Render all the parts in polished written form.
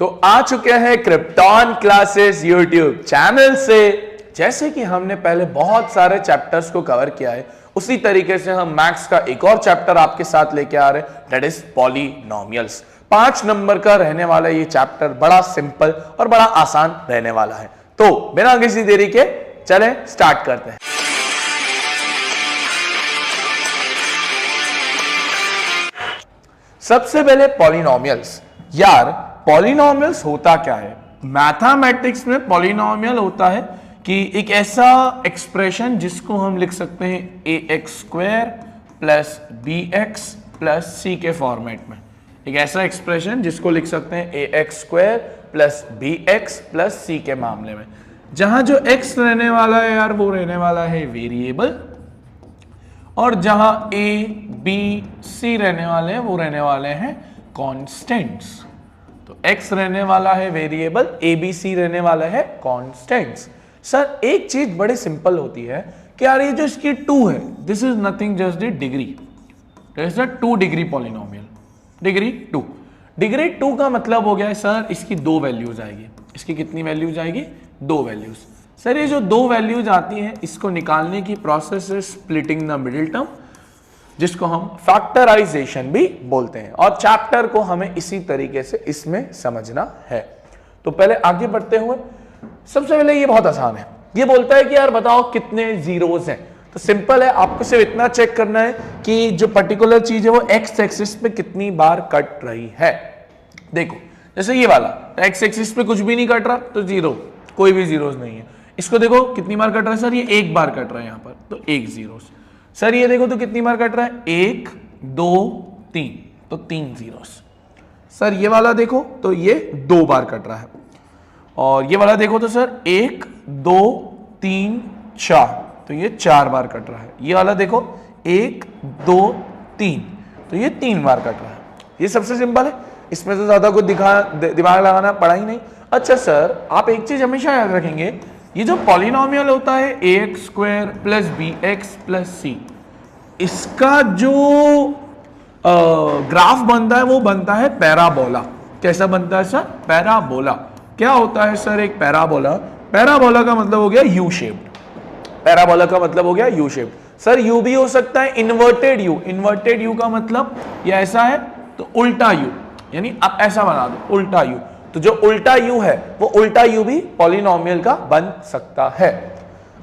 तो आ चुके हैं क्रिप्टॉन क्लासेस यूट्यूब चैनल से। जैसे कि हमने पहले बहुत सारे चैप्टर्स को कवर किया है, उसी तरीके से हम मैथ्स का एक और चैप्टर आपके साथ लेके आ रहे हैं, दैट इज पॉलिनोमियल्स। 5 नंबर का रहने वाला ये चैप्टर बड़ा सिंपल और बड़ा आसान रहने वाला है। तो बिना किसी देरी के चलें स्टार्ट करते हैं। सबसे पहले पॉलिनोमियल्स। यार पॉलिनोमियल्स होता क्या है? मैथमेटिक्स में पॉलिनोमियल होता है कि एक ऐसा एक्सप्रेशन जिसको हम लिख सकते हैं ax² plus bx plus c के फॉर्मेट में। एक ऐसा एक्सप्रेशन जिसको लिख सकते हैं ax² plus bx plus c के मामले में, जहां जो x रहने वाला है यार वो रहने वाला है वेरिएबल, और जहां a b c रहने वाले हैं वो रहने वाले हैं कॉन्स्टेंट्स। तो x रहने वाला है वेरिएबल, a b c रहने वाला है कॉन्स्टेंट्स। सर एक चीज बड़ी सिंपल होती है कि यार ये जो इसकी 2 है, this is nothing just the degree, this is a 2 degree polynomial. Degree 2, degree 2 का मतलब हो गया है सर इसकी 2 वैल्यूज आएगी। इसकी कितनी वैल्यूज आएगी? 2 वैल्यूज। सर ये जो 2 वैल्यूज आती हैं इसको निकालने की प्रोसेस है स्प्लिटिंग द मिडिल टर्म, जिसको हम फैक्टराइजेशन भी बोलते हैं, और चैप्टर को हमें इसी तरीके से इसमें समझना है। तो पहले आगे बढ़ते हुए सबसे पहले ये बहुत आसान है, ये बोलता है कि यार बताओ कितने जीरोस हैं। तो सिंपल है, आपको सिर्फ इतना चेक करना है कि जो पर्टिकुलर चीज है वो एक्स एक्सिस पे कितनी बार कट रही है। देखो जैसे ये वाला एक्स एक्सिस पे कुछ भी नहीं कट रहा तो जीरो, कोई भी जीरोस नहीं है। इसको देखो कितनी बार कट रहा है सर, ये 1 बार कट रहा है यहाँ पर, तो 1 जीरोस। सर ये देखो तो कितनी बार कट रहा है, 1 2 3, तो 3 जीरोस। सर ये वाला देखो तो ये 2 बार कट रहा है, और ये वाला देखो तो सर 1 2 3 4, तो ये 4 बार कट रहा है। ये वाला देखो 1 2 3, तो ये 3 बार कट रहा है। ये सबसे सिंपल है, इसमें तो ज्यादा कुछ दिमाग लगाना पड़ा ही नहीं। अच्छा सर आप एक चीज हमेशा याद रखेंगे, ये जो पॉलिनोमियल होता है ax² plus bx plus c, इसका जो ग्राफ बनता है वो बनता है पैराबोला। कैसा बनता है सर? पैराबोला। क्या होता है सर एक पैराबोला? पैराबोला का मतलब हो गया यू शेप्ड। पैराबोला का मतलब हो गया यू शेप्ड। सर यू भी हो सकता है इन्वर्टेड यू। इन्वर्टेड यू का मतलब ये ऐसा है तो उल्टा यू, यानी आप ऐसा बना दो उल्टा यू। तो जो उल्टा यू है वो उल्टा यू भी पॉलिनोमियल का बन सकता है।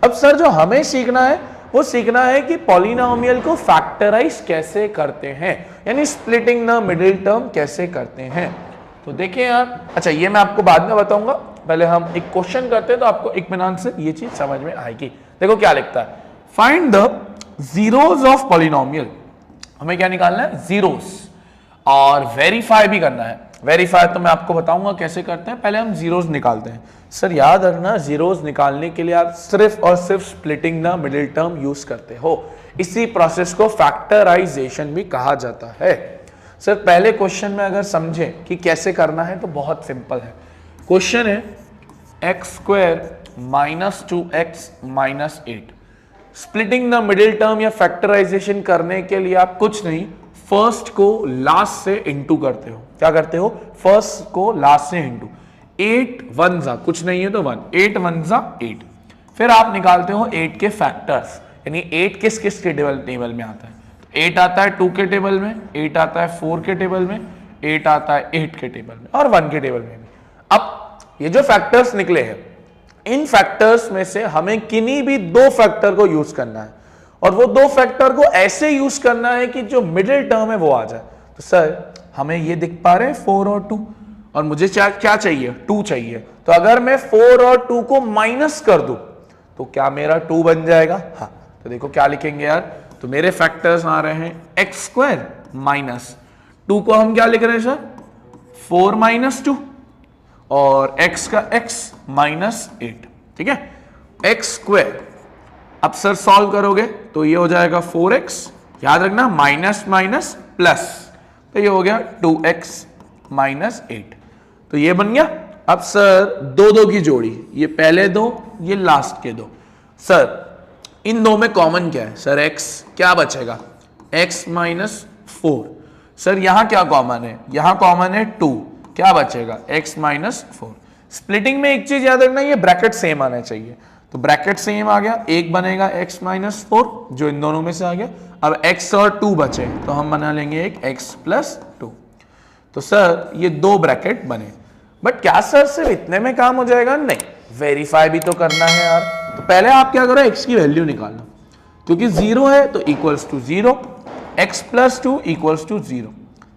अब सर जो हमें सीखना है वो सीखना है कि पॉलिनोमियल को फैक्टराइज कैसे करते हैं, यानी स्प्लिटिंग द मिडिल टर्म कैसे करते हैं। तो देखिए यार, अच्छा ये मैं आपको बाद में बताऊंगा, पहले हम एक क्वेश्चन करते हैं तो आपको इत्मीनान से ये चीज समझ में आएगी। देखो क्या लिखता है, find the zeros of polynomial. हमें क्या निकालना है? जीरोस, और वेरीफाई भी करना है। वेरीफाई तो मैं आपको बताऊंगा कैसे करते हैं, पहले हम जीरोस निकालते हैं। सर याद रखना, जीरोस निकालने के लिए आप सिर्फ और सिर्फ splitting the middle term use करते हो। इसी प्रोसेस को फैक्टराइजेशन भी कहा जाता है। सर पहले क्वेश्चन में अगर समझे कि कैसे करना है तो बहुत सिंपल है। क्वेश्चन है x² minus 2x minus 8। Splitting the middle term या फैक्टराइजेशन करने के लिए आप कुछ नहीं, फर्स्ट को लास्ट से इंटू करते हो। क्या करते हो? फर्स्ट को लास्ट से इंटू। 8 1 जा, कुछ नहीं है तो 1, 8 1 जा 8। फिर आप निकालते हो 8 के फैक्टर्स, यानी 8 किस किस के टेबल में आता है। 8 आता है 2 के टेबल में, 8 आता है 4 के टेबल में, 8 आता है 8 के टेबल में, और 1 के टेबल में भी। अब ये जो फैक्टर्स निकले हैं, इन फैक्टर्स में से हमें किन्हीं भी 2 फैक्टर को यूज करना है, और वो 2 फैक्टर को ऐसे यूज करना है कि जो मिडिल टर्म है वो आ जाए। तो सर हमें ये दिख पा रहे हैं 4 और 2, और मुझे क्या चाहिए? 2 चाहिए। तो अगर मैं 4 और 2 को माइनस कर दूं तो क्या मेरा 2 बन जाएगा? हाँ। तो देखो क्या लिखेंगे यार, तो मेरे फैक्टर्स आ रहे हैं x² माइनस 2 को हम क्या लिख रहे हैं सर? 4 माइनस 2, और x का x माइनस 8। ठीक है, x²। अब सर सॉल्व करोगे तो ये हो जाएगा 4x, याद रखना माइनस माइनस प्लस, तो ये हो गया 2x माइनस 8। तो ये बन गया। अब सर 2 2 की जोड़ी, ये पहले 2 ये लास्ट के 2। सर इन 2 में कॉमन क्या है? सर x, क्या बचेगा? x minus 4। सर यहां क्या कॉमन है? यहां कॉमन है 2, क्या बचेगा x माइनस 4। स्प्लिटिंग में एक चीज याद रखना, ये ब्रैकेट सेम आना चाहिए, तो ब्रैकेट सेम आ गया, एक बनेगा x माइनस 4 जो इन दोनों में से आ गया। अब x और 2 बचे तो हम बना लेंगे एक x प्लस 2। तो सर ये दो ब्रैकेट बने, बट क्या सर सिर्फ इतने में काम हो जाएगा? नहीं, वेरीफाई भी तो करना है यार। तो पहले आप क्या करो, x की वैल्यू निकालना, क्योंकि 0 है तो equals to 0, x plus 2 equals to 0,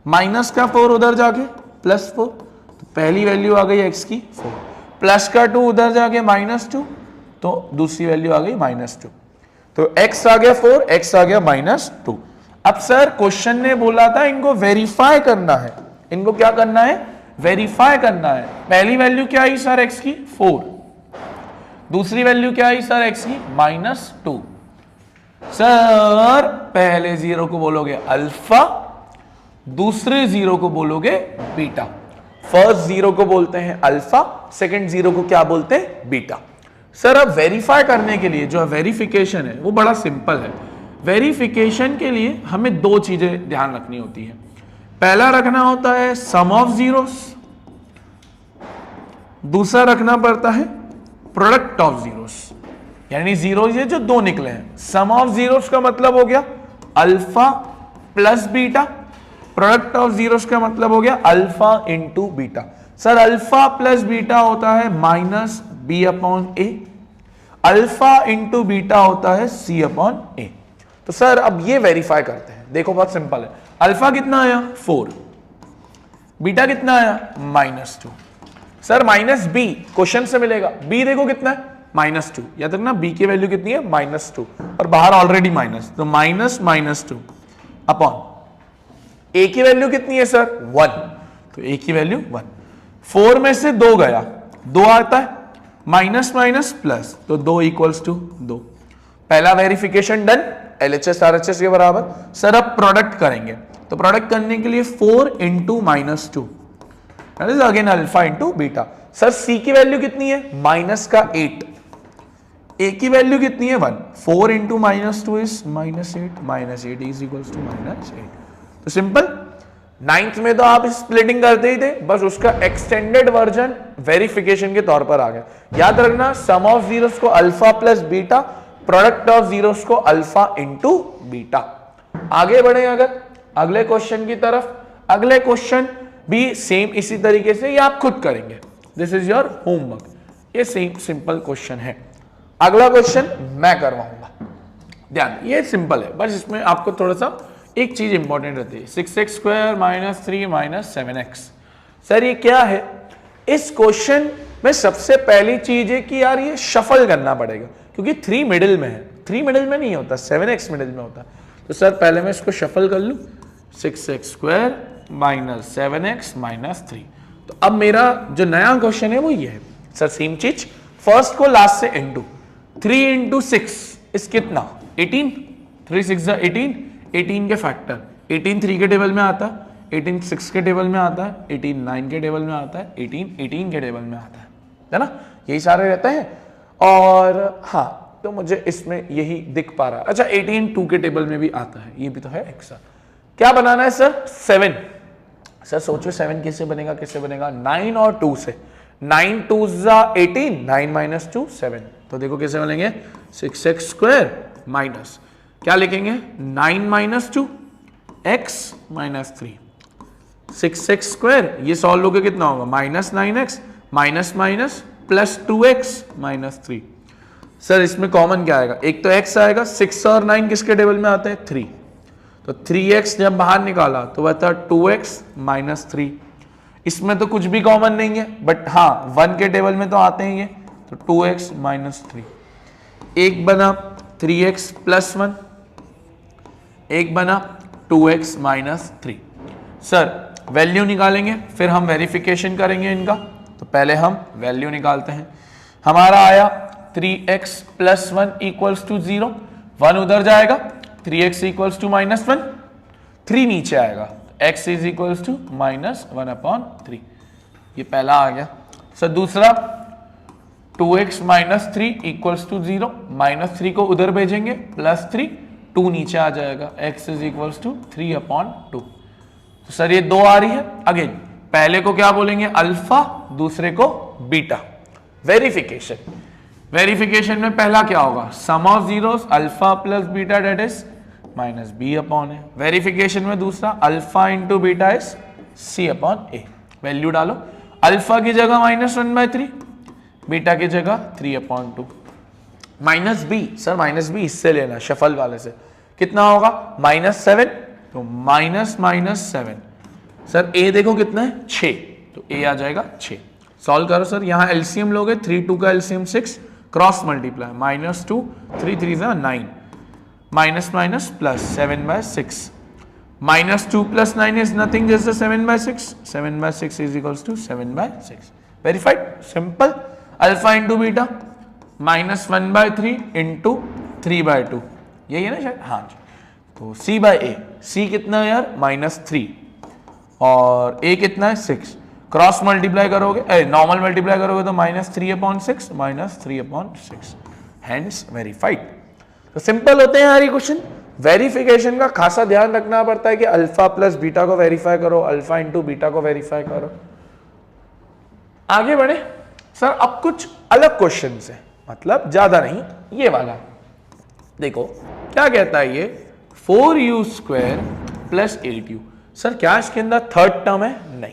minus का 4 उधर जाके प्लस 4, तो पहली वैल्यू आ गई x की 4, प्लस का 2 उधर जाके माइनस 2, तो दूसरी वैल्यू आ गई माइनस 2, तो x आ गया 4, x आ गया माइनस 2। अब सर क्वेश्चन ने बोला था इनको वेरीफाई करना है, इनको क्या करना है? वेरीफाई करना है। पहली वैल्यू क्या आई सर x की? 4, दूसरी वैल्यू क्या आई सर x की? माइनस 2। सर पहले 0 को बोलोगे अल्फा, दूसरे 0 को बोलोगे बीटा। फर्स्ट 0 को बोलते हैं अल्फा, सेकंड 0 को क्या बोलते हैं? बीटा। सर अब वेरीफाई करने के लिए जो वेरिफिकेशन है वो बड़ा सिंपल है। वेरिफिकेशन के लिए हमें दो चीजें ध्यान रखनी होती है। पहला रखना होता है सम ऑफ जीरोस, दूसरा रखना पड़ता है प्रोडक्ट ऑफ जीरोस, यानी जीरो ये जो दो निकले हैं। सम ऑफ जीरोस का मतलब हो गया alpha plus beta, product of zeros का मतलब हो गया alpha into beta. Sir alpha plus beta होता है माइनस बी अपॉन ए, अल्फा इंटू बीटा होता है सी अपॉन ए। तो सर अब ये वेरीफाई करते हैं, देखो बहुत सिंपल है। अल्फा कितना आया? 4, बीटा कितना आया? Minus 2। Sir minus B question से मिलेगा, बी देखो कितना है? माइनस 2। याद रखना बी की वैल्यू कितनी है? माइनस 2, और बाहर ऑलरेडी माइनस, तो माइनस माइनस 2 अपॉन ए की वैल्यू कितनी है सर? 1, तो ए की वैल्यू 1। 4 में से 2 गया, 2 आता है, माइनस माइनस प्लस, तो 2 इक्वल्स टू 2। पहला वेरिफिकेशन डन, LHS RHS के बराबर। सर अब प्रोडक्ट करेंगे, तो प्रोडक्ट करने के लिए 4 into minus 2 that is again alpha into beta. Sir C की वैल्यू कितनी है? माइनस का 8, ए की वैल्यू कितनी है? 1, 4 into minus 2 is minus 8, minus 8 is equals to minus 8। तो सिंपल। 9th में तो आप स्प्लिटिंग करते ही थे, बस उसका एक्सटेंडेड वर्जन वेरिफिकेशन के तौर पर आ गया। याद रखना सम ऑफ जीरोस को alpha plus beta, product of zeros को अल्फा इंटू बीटा। आगे बढ़े अगर अगले क्वेश्चन की तरफ, अगले क्वेश्चन भी सेम इसी तरीके से, ये आप खुद करेंगे, दिस इज योर होमवर्क, ये सेम सिंपल क्वेश्चन है। अगला क्वेश्चन मैं करवाऊंगा, ध्यान, ये सिंपल है, बस इसमें आपको थोड़ा सा एक चीज इंपॉर्टेंट रहती है। 6x square minus 3 minus 7x। Sir ये क्या है? इस क्वेश्चन में सबसे पहली चीज है कि यार ये शफल करना पड़ेगा, क्योंकि 3 मिडिल में है, 3 मिडिल में नहीं होता, 7x मिडिल में होता। तो सर पहले मैं इसको शफल कर लूं, 6x square minus 7x minus 3। तो अब मेरा जो नया क्वेश्चन है वो ये है। सर सेम चीज, फर्स्ट को लास्ट से इंटू, 3 इंटू 6 इस कितना? 18, 3 6 18, 18 के फैक्टर, 18 3 के टेबल में आता है, 18 6 के टेबल में आता है, 18 9 के टेबल में आता है, 18 18 के टेबल में आता है ना, यही सारे रहते हैं। और हाँ, तो मुझे इसमें यही दिख पा रहा है। अच्छा 18 2 के टेबल में भी आता है, ये भी तो है एक्स्ट्रा। क्या बनाना है सर? 7। सर सोचो 7 कैसे बनेगा? कैसे बनेगा? 9 और 2 से, 9 2 18, 9 माइनस 2 7। तो देखो कैसे बनेंगे, 6x स्क्वायर माइनस क्या लिखेंगे? 9 minus 2 x minus 3, 6x square, ये सॉल्व होकर कितना होगा? Minus 9x minus minus plus 2x minus 3। Sir इसमें कॉमन क्या आएगा? एक तो x आएगा, 6 और 9 किसके टेबल में आते हैं? 3, तो 3x जब बाहर निकाला तो बता 2x माइनस 3। इसमें तो कुछ भी कॉमन नहीं है, बट हाँ 1 के टेबल में तो आते हैं ये, तो 2x माइनस 3। एक बना 3x प्लस 1, एक बना 2x माइनस 3। सर वैल्यू निकालेंगे, फिर हम वेरिफिकेशन करेंगे इनका। तो पहले हम वैल्यू निकालते हैं। हमारा आया 3x प्लस 1 इक्वल्स टू 0, 1 उधर जाएगा, 3x इक्वल्स टू माइनस 1, 3 नीचे आएगा, x is equals to minus 1 upon 3। ये पहला आ गया। सर दूसरा 2x minus 3 equals to 0, minus 3 को उधर भेजेंगे, प्लस 3, 2 नीचे आ जाएगा, x is equals to 3 upon 2। तो सर ये 2 आ रही है। अगेन पहले को क्या बोलेंगे अल्फा, दूसरे को बीटा। वेरिफिकेशन में पहला क्या होगा sum of zeros alpha plus beta that is minus B upon A. Verification में दूसरा alpha into beta is C upon A. Value डालो, अल्फा की जगह -1/3, बीटा की जगह 3/2। Minus B, sir minus B इससे लेना शफल वाले से, कितना होगा -7, तो -7। सर ए देखो कितना है 6, तो ए आ जाएगा 6। सॉल्व करो सर, यहां एलसीएम लोगे 3 2 का LCM 6, cross multiply -2 3 3 9, minus minus plus 7/6, -2 + 9 is nothing just the 7/6, 7/6 is equals to 7/6। Verified, simple. Alpha into beta -1/3 into 3/2, यही है ना शायद, हाँ जी। तो C/A, C कितना है यार -3 और A कितना है 6, क्रॉस मल्टीप्लाई करोगे नॉर्मल मल्टीप्लाई करोगे तो -3/6 -3/6, हेंस वेरीफाइड। तो सिंपल होते हैं यार ये क्वेश्चन। वेरिफिकेशन का खासा ध्यान रखना पड़ता है कि अल्फा प्लस बीटा को वेरीफाई करो, अल्फा इंटू बीटा को वेरीफाई करो। आगे बढ़े सर, अब कुछ अलग क्वेश्चन है, मतलब ज्यादा नहीं, ये वाला देखो क्या कहता है ये 4u² + 8u। सर क्या इसके अंदर थर्ड टर्म है? नहीं,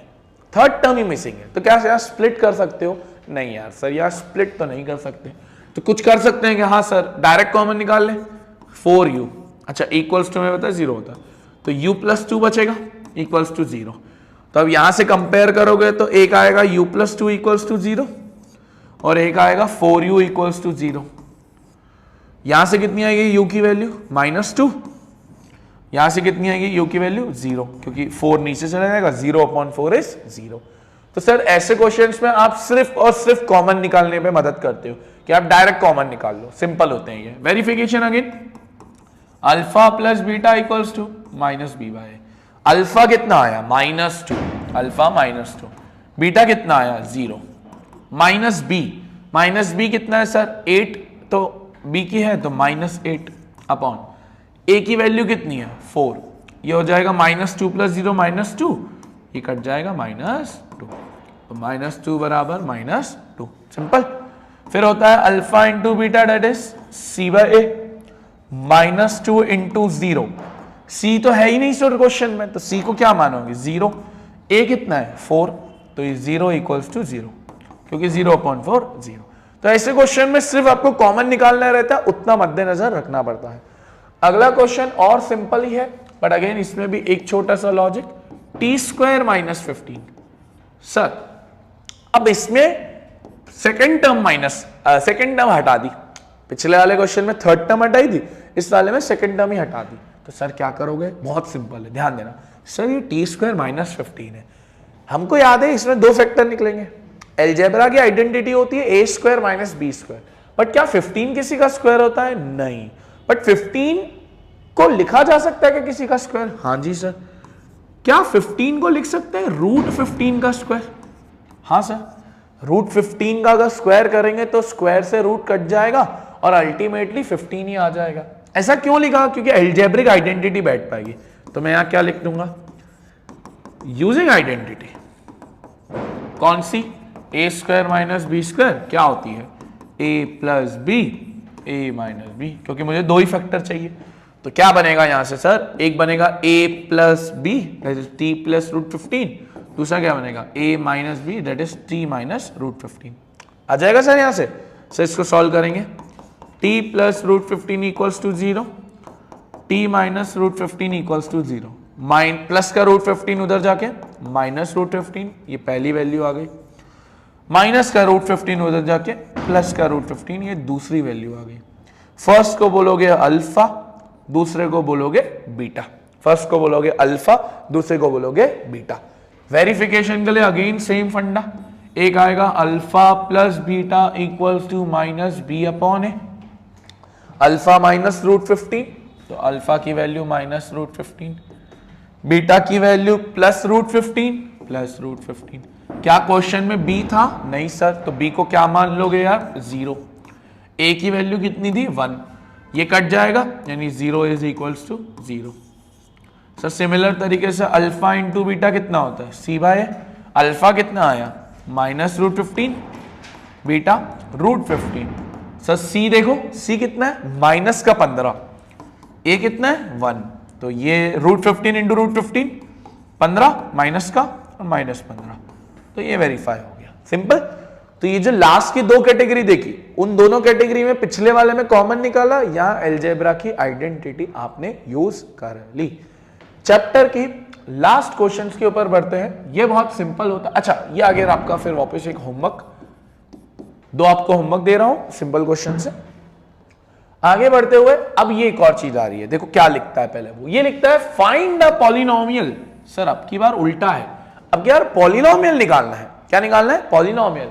थर्ड टर्म ही मिसिंग है। तो क्या यहाँ स्प्लिट कर सकते हो? नहीं यार सर, यहाँ स्प्लिट तो नहीं कर सकते। तो कुछ कर सकते हैं कि हाँ सर डायरेक्ट कॉमन निकाल लें, 4u, अच्छा इक्वल्स टू में बता 0 होता, तो u + 2 बचेगा इक्वल्स टू 0। तो अब यहां से कंपेयर करोगे तो एक आएगा u + 2 इक्वल्स टू 0 और एक आएगा 4u इक्वल्स टू 0। यहां से कितनी आएगी u की वैल्यू -2, यहां से कितनी आएगी u की वैल्यू 0, क्योंकि 4 नीचे चला जाएगा, 0/4 इज 0। तो सर ऐसे क्वेश्चंस में आप सिर्फ और सिर्फ कॉमन निकालने पे मदद करते हो कि आप डायरेक्ट कॉमन निकाल लो, सिंपल होते हैं ये। Verification again, alpha plus beta equals to -b/a। Alpha कितना आया -2, अल्फा -2, बीटा कितना आया 0, -b कितना है सर 8, तो b की है तो -8 अपॉन a की वैल्यू कितनी है 4, ये हो जाएगा -2 + 0 -2, ये कट जाएगा -2, तो -2 बराबर -2, सिंपल। फिर होता है alpha into beta that is c/a, -2 into 0, c तो है ही नहीं सर क्वेश्चन में, तो c को क्या मानोगे 0, a कितना है 4, तो ये 0 इक्वल्स टू 0, क्योंकि 0/4 0। तो ऐसे क्वेश्चन में सिर्फ आपको कॉमन निकालना रहता है, उतना मद्देनजर रखना पड़ता है। अगला क्वेश्चन और सिंपल ही है, बट अगेन इसमें भी एक छोटा सा लॉजिक, t² - 15। सर अब इसमें सेकेंड टर्म हटा दी, पिछले वाले क्वेश्चन में थर्ड टर्म हटाई थी, इस वाले में सेकेंड टर्म ही हटा दी। तो सर क्या करोगे? बहुत सिंपल है, ध्यान देना। सर ये t² - 15 है, हमको याद है इसमें 2 फैक्टर निकलेंगे। अलजेब्रा की आइडेंटिटी होती है a² - b², बट क्या 15 किसी का स्क्वायर होता है? नहीं, बट 15 को लिखा जा सकता है क्या किसी का स्क्वायर? हाँ जी सर। क्या 15 को लिख सकते हैं √15 का स्क्वायर? हाँ सर, √15 का अगर स्क्वायर करेंगे तो स्क्वायर से रूट कट जाएगा और अल्टीमेटली 15 ही आ जाएगा। ऐसा क्यों लिखा? क्योंकि अलजेब्रिक आइडेंटिटी बैठ पाएगी। तो मैं यहां क्या लिख दूंगा, यूजिंग आइडेंटिटी, कौन सी? a² - b² क्या होती है? a + b, a - b, क्योंकि मुझे 2 ही फैक्टर चाहिए। तो क्या बनेगा यहां से सर? एक बनेगा a + b that is t + √15, दूसरा क्या बनेगा a - b that is t - √15। आ जाएगा सर यहां से। सर इसको सॉल्व करेंगे, t + √15 equals to 0, t - √15 equals to 0, plus का √15 उधर जाके -√15, ये पहली वैल्यू आ गई, माइनस का √15 उधर जाके प्लस का √15, ये दूसरी वैल्यू आ गई। फर्स्ट को बोलोगे अल्फा, दूसरे को बोलोगे बीटा। फर्स्ट को बोलोगे अल्फा, दूसरे को बोलोगे बीटा। वेरिफिकेशन के लिए अगेन सेम फंडा, एक आएगा alpha plus beta equals to -b/a, alpha -√15, तो अल्फा की वैल्यू -√15, बीटा की वैल्यू +√15। क्या क्वेश्चन में b था? नहीं सर, तो b को क्या मान लोगे यार 0, a की वैल्यू कितनी थी 1, ये कट जाएगा यानी 0 is equals to 0। Sir similar तरीके से अल्फा इंटू बीटा कितना होता है? c/a, अल्फा कितना आया -√15, बीटा √15। सर सी देखो, सी कितना है -15, ए कितना है 1, तो ये √15 इंटू √15 15 माइनस का और -15, तो ये वेरीफाई हो गया, सिंपल। तो ये जो लास्ट की दो कैटेगरी देखी, उन दोनों कैटेगरी में पिछले वाले में कॉमन निकाला, या अलजेब्रा की आइडेंटिटी आपने यूज कर ली। चैप्टर की लास्ट क्वेश्चंस के ऊपर बढ़ते हैं, ये बहुत सिंपल होता है। अच्छा, ये आगे आपका फिर वापस एक होमवर्क, दो आपको होमवर्क दे रहा हूं सिंपल क्वेश्चन से। आगे बढ़ते हुए अब ये एक और चीज आ रही है, देखो क्या लिखता है पहले, वो ये लिखता है फाइंड द पॉलिनोमियल। सर अब की बार उल्टा है, अब क्या यार पॉलिनोमियल निकालना है, क्या निकालना है पॉलिनोमियल,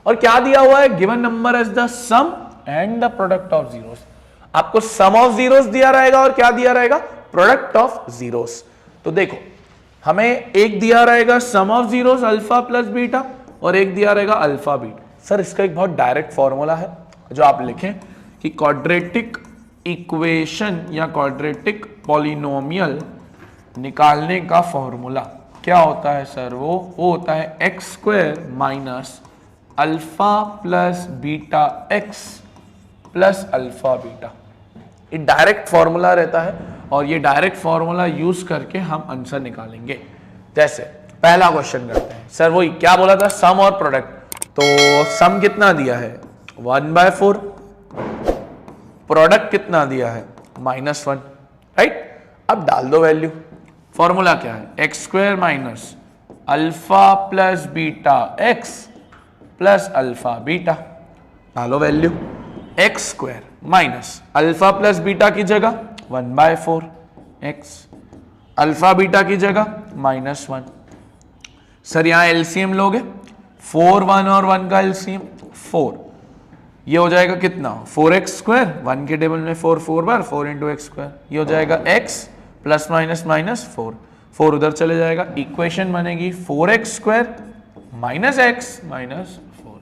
और क्या दिया हुआ है given number as the sum and the product of zeros. आपको सम ऑफ जीरोस दिया रहेगा और क्या दिया रहेगा प्रोडक्ट ऑफ जीरोस। तो देखो हमें एक दिया रहेगा sum of zeros alpha plus beta, और एक दिया रहेगा अल्फा बीटा। सर इसका एक बहुत डायरेक्ट फॉर्मूला है जो आप लिखें कि क्वाड्रेटिक इक्वेशन या क्वाड्रेटिक पॉलिनोमियल निकालने का फॉर्मूला क्या होता है सर, वो होता है x square minus alpha plus beta x plus alpha beta. ये डायरेक्ट फॉर्मूला रहता है, और ये डायरेक्ट फॉर्मूला यूज करके हम आंसर निकालेंगे। जैसे पहला क्वेश्चन करते हैं, सर वही क्या बोला था सम और प्रोडक्ट, तो सम कितना दिया है 1/4, प्रोडक्ट कितना दिया है -1, राइट। अब डाल दो वैल्यू, फॉर्मूला क्या है x square minus alpha plus beta x plus alpha beta, डालो value, x square minus alpha plus beta की जगह 1/4 एक्स, अल्फा बीटा की जगह -1। सर यहां एलसीएम लोगे, 4 1 और 1 का एलसीएम 4, ये हो जाएगा कितना 4x स्क्वायर, 1 के टेबल में 4 4 बार 4 इंटू एक्स स्क्वायर, ये हो जाएगा x प्लस माइनस -4, 4 उधर चले जाएगा, इक्वेशन बनेगी 4x square minus x minus 4।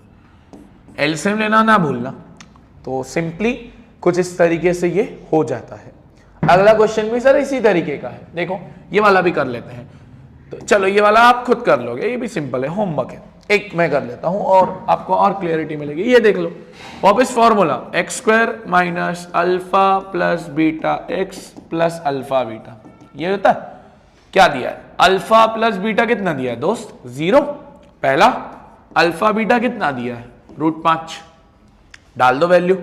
LCM लेना ना भूलना। तो सिंपली कुछ इस तरीके से ये हो जाता है। अगला क्वेश्चन भी सर इसी तरीके का है, देखो ये वाला भी कर लेते हैं। तो चलो ये वाला आप खुद कर लोगे, ये भी सिंपल है, होमवर्क है, एक मैं कर लेता हूं और आपको और क्लियरिटी मिलेगी। ये देख लो वापस formula x square minus alpha plus beta x plus alpha beta, ये होता है क्या दिया है अल्फा प्लस बीटा कितना दिया है दोस्त 0 पहला, अल्फा बीटा कितना दिया है √5, डाल दो वैल्यू,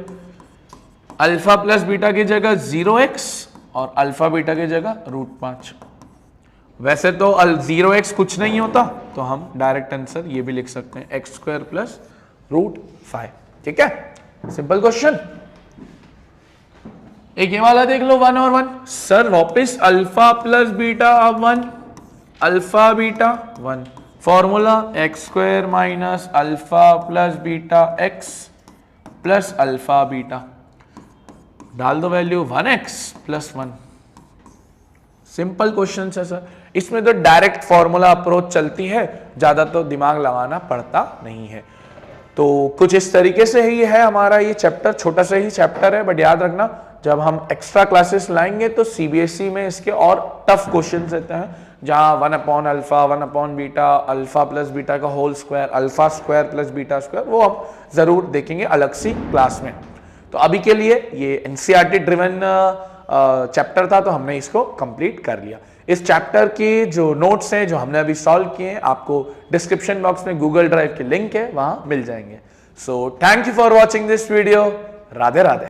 अल्फा प्लस बीटा की जगह 0x और अल्फा बीटा की जगह √5। वैसे तो 0x कुछ नहीं होता, तो हम डायरेक्ट आंसर ये भी लिख सकते हैं एक्स स्क्वायर प्लस √5, ठीक है, सिंपल क्वेश्चन। एक ये वाला देख लो 1 और 1, सर वापिस अल्फा प्लस बीटा अब 1, alpha beta 1, formula x square minus alpha plus beta x plus alpha beta, डाल दो value 1x plus 1। Simple question है सर, इसमें तो डायरेक्ट फॉर्मूला अप्रोच चलती है, ज्यादा तो दिमाग लगाना पड़ता नहीं है। तो कुछ इस तरीके से ही है हमारा ये चैप्टर, छोटा सा ही चैप्टर है, बट याद रखना जब हम एक्स्ट्रा क्लासेस लाएंगे तो सीबीएसई में इसके और टफ क्वेश्चंस रहते हैं, जहां 1/अल्फा 1/बीटा अल्फा प्लस बीटा का whole square alpha square plus beta square, वो हम जरूर देखेंगे अलग सी क्लास में। तो अभी के लिए ये एनसीईआरटी ड्रिवन चैप्टर था, तो हमने इसको कंप्लीट कर लिया। इस चैप्टर के जो नोट्स हैं जो हमने अभी सॉल्व किए हैं, आपको डिस्क्रिप्शन बॉक्स में गूगल ड्राइव के लिंक है, वहां मिल जाएंगे। So thank you for watching this video, Radhe Radhe.